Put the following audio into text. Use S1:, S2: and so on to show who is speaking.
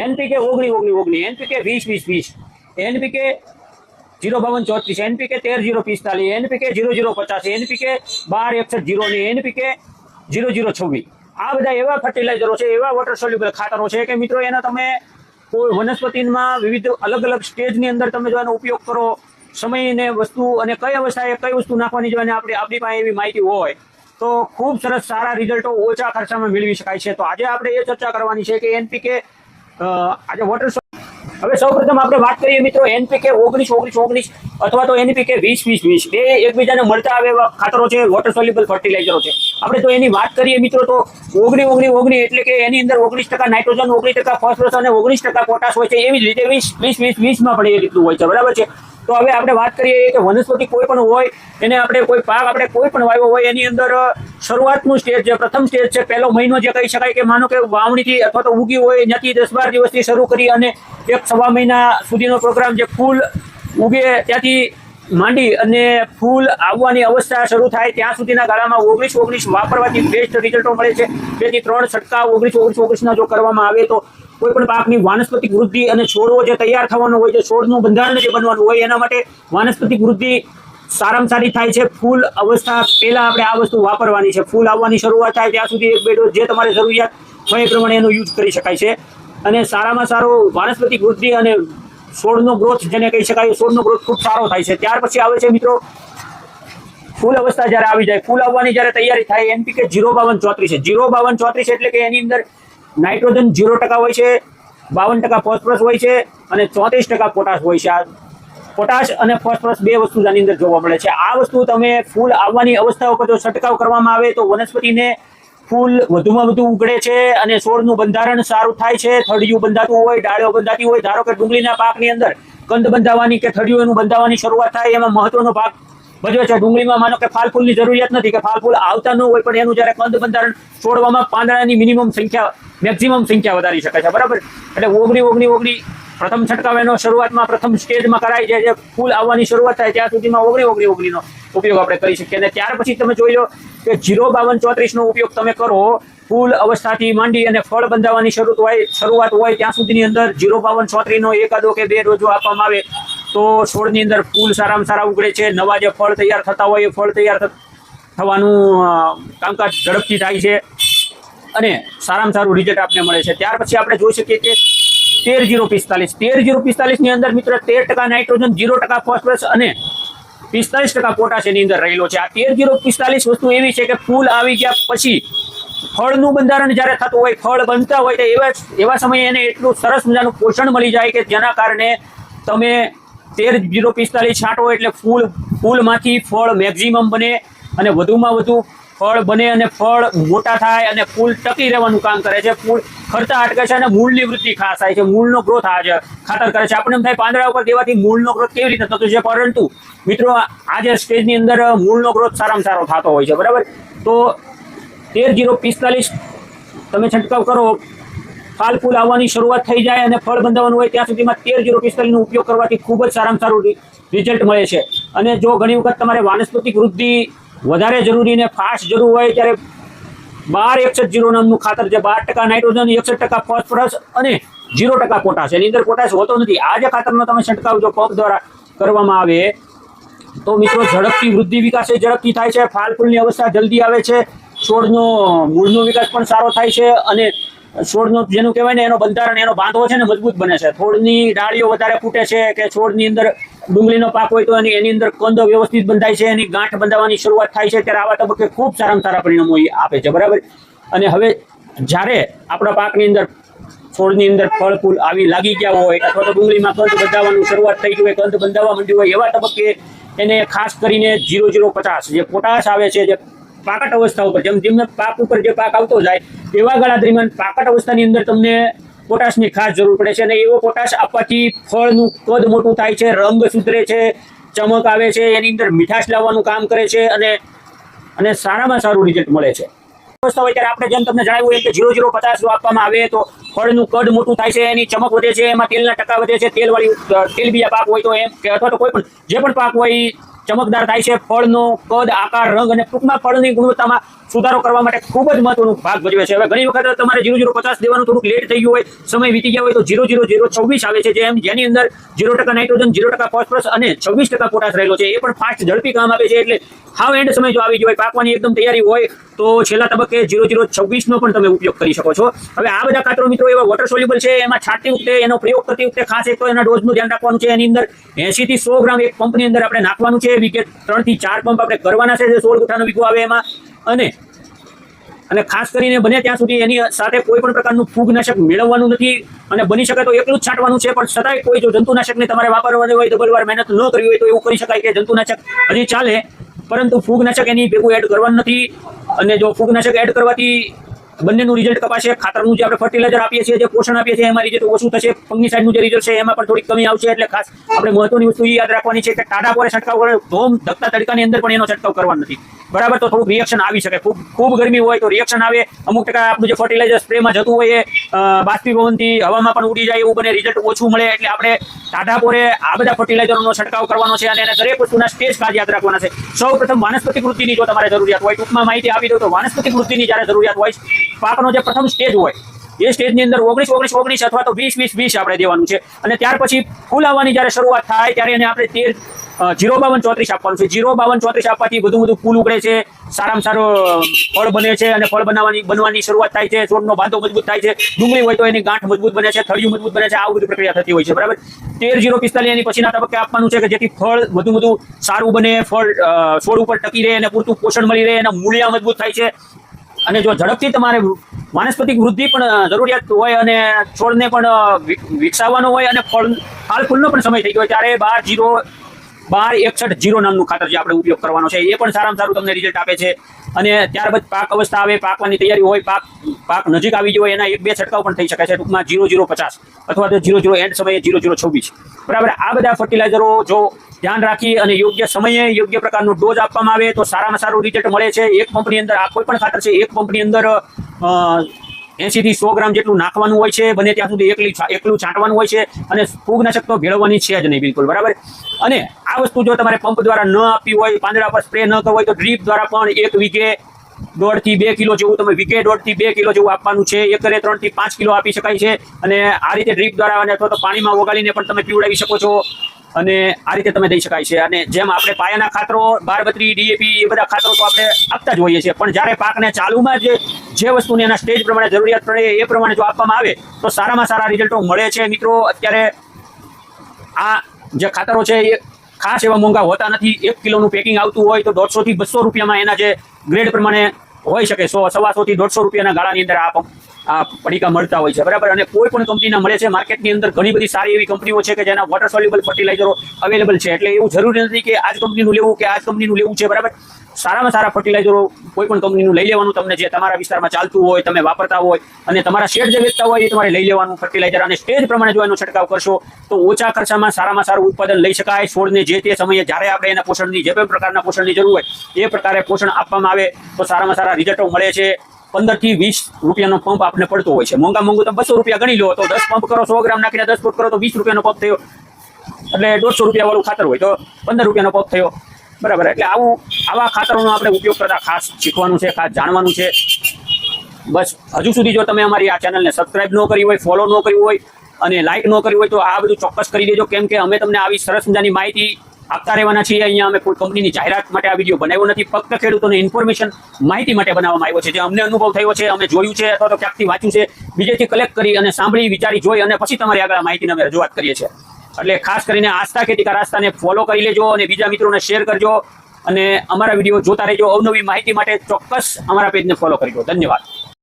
S1: NPK 19-19-19, NPK 20-20-20, NPK 052-34, NPK 13-0-45, NPK 00-50, NPK 12-61-0 ને NPK 00-26. આ બધા એવા ફર્ટિલાઇઝરો છે, એવા વોટર સોલ્યુબલ ખાતરો છે કે મિત્રો એનો તમે કોઈ વનસ્પતિમાં વિવિધ અલગ અલગ સ્ટેજની અંદર તમે જો એનો ઉપયોગ કરો, સમય ને વસ્તુ અને કઈ અવસ્થાએ કઈ વસ્તુ નાખવાની જો આપણી પાસે એવી માહિતી હોય તો ખૂબ સરસ સારા રિઝલ્ટો ઓછા ખર્ચામાં મેળવી શકાય છે. તો આજે આપણે એ ચર્ચા કરવાની છે કે એનપીકે આજે વોટર. હવે સૌપ્રથમ આપણે વાત કરીએ મિત્રો એનપીકે 19-19-19 અથવા તો એનપીકે 20-20-20, બે એકબીજાને મળતા આવે એવા ખાતરો છે, વોટર સોલ્યુબલ ફર્ટિલાઇઝરો છે. આપણે તો એની વાત કરીએ મિત્રો તો 19-19-19 એટલે કે એની અંદર 19% નાઇટ્રોજન, 19% ફોસ્ફરસ અને 19% પોટાશ હોય છે. એવી જ રીતે 20-20-20-20માં પણ એ રીતનું હોય છે, બરાબર છે. તો હવે આપણે વાત કરીએ કે વનસ્પતિ કોઈ પણ હોય એને આપણે કોઈ પાક આપણે કોઈ પણ વાવ્યો હોય એની અંદર શરૂઆતનું સ્ટેજ છે, પ્રથમ સ્ટેજ છે, પહેલો મહિનો જે કહી શકાય કે માનો કે વાવણીથી અથવા તો ઉગી હોય ત્યાંથી 10-12 દિવસથી શરૂ કરી અને 1-1.25 મહિના સુધીનો પ્રોગ્રામ જે ફૂલ ઉગે ત્યાંથી માંડી અને ફૂલ આવવાની અવસ્થા શરૂ થાય ત્યાં સુધીના ગાળામાં 19-19 વાપરવાથી બેસ્ટ રિઝલ્ટો મળે છે. 2 થી 3 છંટકાવ 19-19-19ના જો કરવામાં આવે તો કોઈ પણ પાકની વાનસ્પતિક વૃદ્ધિ અને છોડવો જે તૈયાર થવાનો હોય છે, છોડનું બંધારણ જે બનવાનું હોય એના માટે વાનસ્પતિક વૃદ્ધિ સારામાં સારી થાય છે. ફૂલ અવસ્થા પહેલા આપણે આ વસ્તુ વાપરવાની છે. ફૂલ આવવાની શરૂઆત થાય ત્યાં સુધી 1-2 ડોઝ જે તમારે જરૂરિયાત હોય એ પ્રમાણે એનો યુઝ કરી શકાય છે. અને સારામાં સારો વાનસ્પતિક વૃદ્ધિ અને છોડનો ગ્રોથ જેને કહી શકાય, છોડનો ગ્રોથ ખૂબ સારો થાય છે. ત્યાર પછી આવે છે મિત્રો ફૂલ અવસ્થા જ્યારે આવી જાય, ફૂલ આવવાની જ્યારે તૈયારી થાય, એનપીકે 0-52-34 છે. 0-52-34 એટલે કે એની અંદર નાઇટ્રોજન 0% હોય છે, 52% ફોસ્ફરસ હોય છે અને 34% પોટાશ હોય છે. આ પોટાશ અને ફોસ્ફરસ બે વસ્તુ આની અંદર જોવા મળે છે. આ વસ્તુ તમે ફૂલ આવવાની અવસ્થા ઉપર જો છંટકાવ કરવામાં આવે તો વનસ્પતિને ફૂલ વધુમાં વધુ ઉગડે છે અને છોડનું બંધારણ સારું થાય છે. થડિયું બંધાતું હોય, ડાળીઓ બંધાતી હોય, ધારો કે ડુંગળીના પાકની અંદર કંદ બંધાવવાની કે થડિયું બંધાવવાની શરૂઆત થાય એમાં મહત્વનો ભાગ ભજવે છે. ડુંગળીમાં માનો કે ફાલ ફૂલની જરૂરિયાત નથી કે ફાલ ફૂલ આવતા ન હોય પણ એનું જ્યારે કંદ બંધારણ છોડવામાં પાંદડાની મિનિમમ સંખ્યા મેક્સિમમ સંખ્યા વધારી શકે છે, બરાબર. એટલે 19-19-19 પ્રથમ છંટકાવ એનો શરૂઆતમાં પ્રથમ સ્ટેજમાં કરાય છે. જે ફૂલ આવવાની શરૂઆત થાય ત્યાં સુધીમાં 19-19-19નો ઉપયોગ આપણે કરી શકીએ. અને ત્યાર પછી તમે જોઈ લો કે 0-52-34નો ઉપયોગ તમે કરો ફૂલ અવસ્થાથી માંડી અને ફળ બંધાવવાની શરૂઆત હોય ત્યાં સુધીની અંદર 0-52-34નો 1 કે 2 ડોઝો આપવામાં આવે તો છોડની અંદર ફૂલ સારામાં સારા ઉગડે છે. નવા જે ફળ તૈયાર થતા હોય એ ફળ તૈયાર થવાનું કામકાજ ઝડપથી થાય છે અને સારામાં સારું રિઝલ્ટ આપને મળે છે. ત્યાર પછી આપણે જોઈ શકીએ કે 13-0-45 ની અંદર મિત્રો 13% નાઇટ્રોજન, 0% ફોસ્ફરસ અને 45% પોટાશ એની અંદર રહેલો છે. આ 13-0-45 વસ્તુ એવી છે કે ફૂલ આવી ગયા પછી ફળનું બંધારણ જ્યારે થતું હોય, ફળ બનતા હોય તો એવા સમયે એને એટલું સરસ મજાનું પોષણ મળી જાય કે જેના કારણે તમે 13-0-45 છાંટો એટલે ફૂલમાંથી ફળ મેક્સિમમ બને અને વધુમાં વધુ ફળ બને અને ફળ મોટા થાય અને ફૂલ ટકી રહેવાનું કામ કરે છે. ફૂલ ખરતા અટકે છે અને મૂળની વૃદ્ધિ ખાસ થાય છે. મૂળનો ગ્રોથ ખાતર કરે છે. આપણને એમ થાય પાંદડા ઉપર દેવાથી મૂળનો ગ્રોથ કેવી રીતે થતો છે, પરંતુ મિત્રો આ જે સ્ટેજની અંદર મૂળનો ગ્રોથ સારામાં સારો થતો હોય છે, બરાબર. તો 13-0-45 તમે છંટકાવ કરો, ફાલ ફૂલ આવવાની શરૂઆત થઈ જાય અને ફળ બંધાવવાનું હોય ત્યાં સુધીમાં 13-0-45નો ઉપયોગ કરવાથી ખૂબ જ સારામાં સારું રિઝલ્ટ મળે છે. અને જો ઘણી વખત તમારે વાનસ્પતિક વૃદ્ધિ વધારે જરૂરી ને ફાસ્ટ જરૂર હોય ત્યારે 12-61-0 નામનું ખાતર જે 12% નાઇટ્રોજન, 61% ફોસ્ફરસ અને 0% પોટાશ, એની અંદર પોટાશ હોતો નથી. આ જે ખાતરનો તમે છંટકાવ જો પંપ દ્વારા કરવામાં આવે તો મિત્રો ઝડપથી વૃદ્ધિ વિકાસ ઝડપથી થાય છે. ફાલ ફૂલની અવસ્થા જલ્દી આવે છે. છોડનો મૂળનો વિકાસ પણ સારો થાય છે અને છોડનો જેનું કહેવાય ને એનો બંધારણ, એનો બાંધો છે ને મજબૂત બને છે. છોડની ડાળીઓ વધારે ફૂટે છે કે છોડની અંદર ડુંગળીનો પાક હોય તો એની અંદર કંદ વ્યવસ્થિત બંધાય છે, એની ગાંઠ બંધાવવાની શરૂઆત થાય છે. ત્યારે આવા તબક્કે ખૂબ સારામાં સારા પરિણામો આપે છે, બરાબર. અને હવે જ્યારે આપણા પાકની અંદર છોડની અંદર ફળ ફૂલ આવી લાગી ગયા હોય અથવા તો ડુંગળીમાં કંદ બંધાવવાનું શરૂઆત થઈ ગઈ હોય, કંદ બંધાવવા માંડ્યું હોય, એવા તબક્કે એને ખાસ કરીને 0-0-50 જે પોટાશ આવે છે, જે પાકટ અવસ્થા ઉપર જેમ પાક ઉપર જે પાક આવતો જાય એવા ગાળા દરમિયાન પાકટ અવસ્થાની અંદર તમને પોટાશની ખાસ જરૂર પડે છે. અને એવો પોટાશ આપવાથી ફળનું કદ મોટું થાય છે, રંગ સુધરે છે, ચમક આવે છે, એની અંદર મીઠાશ લાવવાનું કામ કરે છે અને સારામાં સારું રિઝલ્ટ મળે છે. અવસ્થા હોય ત્યારે આપણે જેમ તમને જણાવ્યું એમ કે 0-0-50 આપવામાં આવે તો ફળનું કદ મોટું થાય છે, એની ચમક વધે છે, એમાં તેલના ટકા વધે છે. તેલવાળી તેલબિયા પાક હોય તો એમ કે અથવા તો કોઈ પણ જે પણ પાક હોય ચમકદાર થાય છે, ફળનો કદ, આકાર, રંગ અને ટૂંકમાં ફળની ગુણવત્તામાં સુધારો કરવા માટે ખૂબ જ મહત્વનો ભાગ ભજવે છે. હવે ઘણી વખત તમારે 0050 દેવાનું થોડુંક લેટ થઈ ગયું હોય, સમય વીતી ગયા હોય તો 00026 આવે છે, જેની અંદર 0% નાઇટ્રોજન, 0% ફોસ્ફરસ અને 26% પોટાશ રહેલો છે. એ પણ ફાસ્ટ ઝડપી કામ આપે છે. એટલે હાવ એન્ડ સમય જો આવી ગયો હોય, પાકવાની એકદમ તૈયારી હોય તો છેલ્લા તબક્કે 0026 નો પણ તમે ઉપયોગ કરી શકો છો. હવે આ બધા ખાતરો મિત્રો એવા વોટર સોલ્યુબલ છે. એમાં છાંટતી વખતે, એનો પ્રયોગ કરતી વખતે ખાસ એક તો એના ડોઝનું ધ્યાન રાખવાનું છે. એની અંદર 80 થી 100 ગ્રામ એક પંપની અંદર આપણે નાખવાનું છે. વીકે 3 થી 4 પંપ આપણે કરવાના છે. 16 ગુઠાનો વીઘો આવે એમાં. અને ખાસ કરીને બને ત્યાં સુધી એની સાથે કોઈ પણ પ્રકારનું ફૂગનાશક મેળવવાનું નથી અને બની શકે તો એકલું જ છાંટવાનું છે. પણ છતાંય કોઈ જો જંતુનાશકને તમારે વાપરવાનું હોય, ડબલ વાર મહેનત ન કરવી હોય તો એવું કરી શકાય કે જંતુનાશક હજી ચાલે, પરંતુ ફૂગનાશક એની ભેગું એડ કરવાનું નથી. અને જો ફૂગનાશક એડ કરવાથી બંનેનું રિઝલ્ટ કપાશે. ખાતરનું જે આપણે ફર્ટિલાઇઝર આપીએ છીએ, જે પોષણ આપીએ છીએ, એમાં રિઝલ્ટ ઓછું થશે. ફંગીસાઇડનું જે રિઝલ્ટ છે એમાં પણ થોડીક કમી આવશે. એટલે ખાસ આપણે મહત્વની વસ્તુ એ યાદ રાખવાની છે કે ટાઢા પોરે છંટકાવ કરે, ધોમ ધકતા તડકાની અંદર પણ એનો છંટકાવ કરવાનો નથી. બરાબર, તો થોડુંક રિએક્શન આવી શકે. ખૂબ ગરમી હોય તો રિએક્શન આવે. અમુક ટકા આપણું જે ફર્ટિલાઇઝર સ્પ્રેમાં જતું હોય એ બાષ્પીભવનથી હવામાં પણ ઉડી જાય, એવું બને, રિઝલ્ટ ઓછું મળે. એટલે આપણે ટાઢા પોરે આ બધા ફર્ટિલાઇઝરનો છંટકાવ કરવાનો છે અને એના દરેક વસ્તુના સ્ટેજ ખાસ યાદ રાખવાના છે. સૌ પ્રથમ વાનસ્પતિક વૃદ્ધિની જો તમારે જરૂરિયાત હોય, ટૂંકમાં માહિતી આપી દઉં તો વાનસ્પતિક વૃદ્ધિની જ્યારે જરૂરિયાત હોય, પાકનો જે પ્રથમ સ્ટેજ હોય એ સ્ટેજની અંદર 19-19-19 અથવા તો 20-20-20 આપણે દેવાનું છે. અને ત્યાર પછી ફૂલ આવવાની જ્યારે શરૂઆત થાય ત્યારે એને આપણે 052-34 આપવાનું છે. 052-34 આપવાથી વધુ ફૂલ ઉગડે છે, સારામાં સારું ફળ બને છે અને ફળ બનવાની શરૂઆત થાય છે. છોડનો બાંધો મજબૂત થાય છે. ડુંગળી હોય તો એની ગાંઠ મજબૂત બને છે, થળિયું મજબૂત બને છે. આ બધી પ્રક્રિયા થતી હોય છે. બરાબર, 13-045 એની પછીના તબક્કે આપવાનું છે કે જેથી ફળ વધુ સારું બને, ફળ છોડ ઉપર ટકી રહે અને પૂરતું પોષણ મળી રહે, એના મૂળિયા મજબૂત થાય છે. અને જો ઝડપથી તમારે વાનસ્પતિક વૃદ્ધિ પણ જરૂરિયાત હોય અને છોડને પણ વિકસાવવાનો હોય અને ફૂલનો પણ સમય થઈ ગયો ત્યારે 12-61-0 નામનું ખાતર જે આપણે ઉપયોગ કરવાનો છે, એ પણ સારામાં સારું તમને રિઝલ્ટ આપે છે. અને ત્યારબાદ પાક અવસ્થા આવે, પાકવાની તૈયારી હોય, પાક નજીક આવી ગયો હોય, એના 1-2 છંટકાવ પણ થઈ શકે છે. ટૂંકમાં 0050 અથવા તો 00 એન્ડ સમયે 0026. બરાબર, આ બધા ફર્ટિલાઇઝરો જો ધ્યાન રાખી અને યોગ્ય સમયે યોગ્ય પ્રકારનો ડોઝ આપવામાં આવે તો સારામાં સારું રિઝલ્ટ મળે છે. એક પંપની અંદર આ કોઈ પણ ખાતર છે, એક પંપની અંદર 80 થી 100 ગ્રામ જેટલું નાખવાનું હોય છે. બને ત્યાં સુધી એકલું છાંટવાનું હોય છે અને ફૂગનાશક તો ભેળવવાની છે જ નહીં, બિલકુલ. બરાબર, અને આ વસ્તુ જો તમારે પંપ દ્વારા ન આપવી હોય, પાંદડા પર સ્પ્રે ન કરવો હોય તો ડ્રીપ દ્વારા પણ 1 વીઘે 1.5 થી 2 કિલો જેવું તમે વીઘે 1.5 થી 2 કિલો જેવું આપવાનું છે. એકરે 3 થી 5 કિલો આપી શકાય છે. અને આ રીતે ડ્રીપ દ્વારા અને અથવા તો પાણીમાં ઓગાળીને પણ તમે પીવડાવી શકો છો. અને આ રીતે તમે દઈ શકાય છે. અને જેમ આપણે પાયાના ખાતરો, બારબત્રી, ડીએપી, એ બધા ખાતરો તો આપણે આપતા જ હોઈએ છીએ, પણ જ્યારે પાકને ચાલુમાં જે વસ્તુની એના સ્ટેજ પ્રમાણે જરૂરિયાત પડે એ પ્રમાણે જો આપવામાં આવે તો સારામાં સારા રિઝલ્ટો મળે છે. મિત્રો, અત્યારે આ જે ખાતરો છે એ ખાસ એવા મોંઘા હોતા નથી. 1 કિલોનું પેકિંગ આવતું હોય તો 150 થી 200 રૂપિયામાં એના જે ગ્રેડ પ્રમાણે હોઈ શકે, 100-125 થી 150 રૂપિયાના ગાળાની અંદર આ પડીકા મળતા હોય છે. બરાબર, અને કોઈ પણ કંપનીના મળે છે. માર્કેટની અંદર ઘણી બધી સારી એવી કંપનીઓ છે કે જેના વોટર સોલ્યુબલ ફર્ટિલાઇઝરો અવેલેબલ છે. એટલે એવું જરૂરી નથી કે આ જ કંપનીનું લેવું કે આ જ કંપનીનું લેવું છે. બરાબર, સારામાં સારા ફર્ટિલાઇઝરો કોઈ પણ કંપનીનું લઈ લેવાનું. તમને જે તમારા વિસ્તારમાં ચાલતું હોય, તમે વાપરતા હોય અને તમારા શેડ જે વેચતા હોય એ તમારે લઈ લેવાનું ફર્ટિલાઇઝર. અને સ્ટેજ પ્રમાણે જો એનો છંટકાવ કરશો તો ઓછા ખર્ચામાં સારામાં સારું ઉત્પાદન લઈ શકાય. છોડને જે તે સમયે જ્યારે આપણે એના પોષણની જે પણ પ્રકારના પોષણની જરૂર હોય એ પ્રકારે પોષણ આપવામાં આવે તો સારામાં સારા રિઝલ્ટો મળે છે. 15 થી 20 રૂપિયાનો પંપ આપણે પડતો હોય છે. મોંઘું તો 200 રૂપિયા ગણી લો તો 10 પંપ કરો, 100 ગ્રામ નાખીને 10 ફૂટ કરો તો 20 રૂપિયાનો પંપ થયો. એટલે 150 રૂપિયા વાળું ખાતર હોય તો 15 રૂપિયાનો પંપ થયો. બરાબર, એટલે આવા ખાતરોનો આપણે ઉપયોગ કરતા ખાસ શીખવાનું છે, ખાસ જાણવાનું છે. બસ, હજુ સુધી જો તમે અમારી આ ચેનલને સબસ્ક્રાઇબ ન કરી હોય, ફોલો ન કર્યું હોય અને લાઇક ન કરી હોય તો આ બધું ચોક્કસ કરી દેજો. કેમ કે અમે તમને આવી સરસ મજાની માહિતી આપતા રહેવાના છીએ. અહીંયા અમે કોઈ કંપનીની જાહેરાત માટે આ વિડીયો બનાવ્યો નથી, ફક્ત ખેડૂતોને ઇન્ફોર્મેશન, માહિતી માટે બનાવવામાં આવ્યો છે. જે અમને અનુભવ થયો છે, અમે જોયું છે અથવા તો ક્યાંકથી વાંચ્યું છે, બીજેથી કલેક્ટ કરી અને સાંભળી, વિચારી, જોઈ અને પછી તમારી આગળ માહિતીને અમે રજૂઆત કરીએ છીએ. એટલે ખાસ કરીને આસ્થા ખેતી કા રાસ્તાને ફોલો કરી લેજો અને બીજા મિત્રોને શેર કરજો અને અમારા વિડીયો જોતા રહેજો. અવનવી માહિતી માટે ચોક્કસ અમારા પેજને ફોલો કરજો. ધન્યવાદ.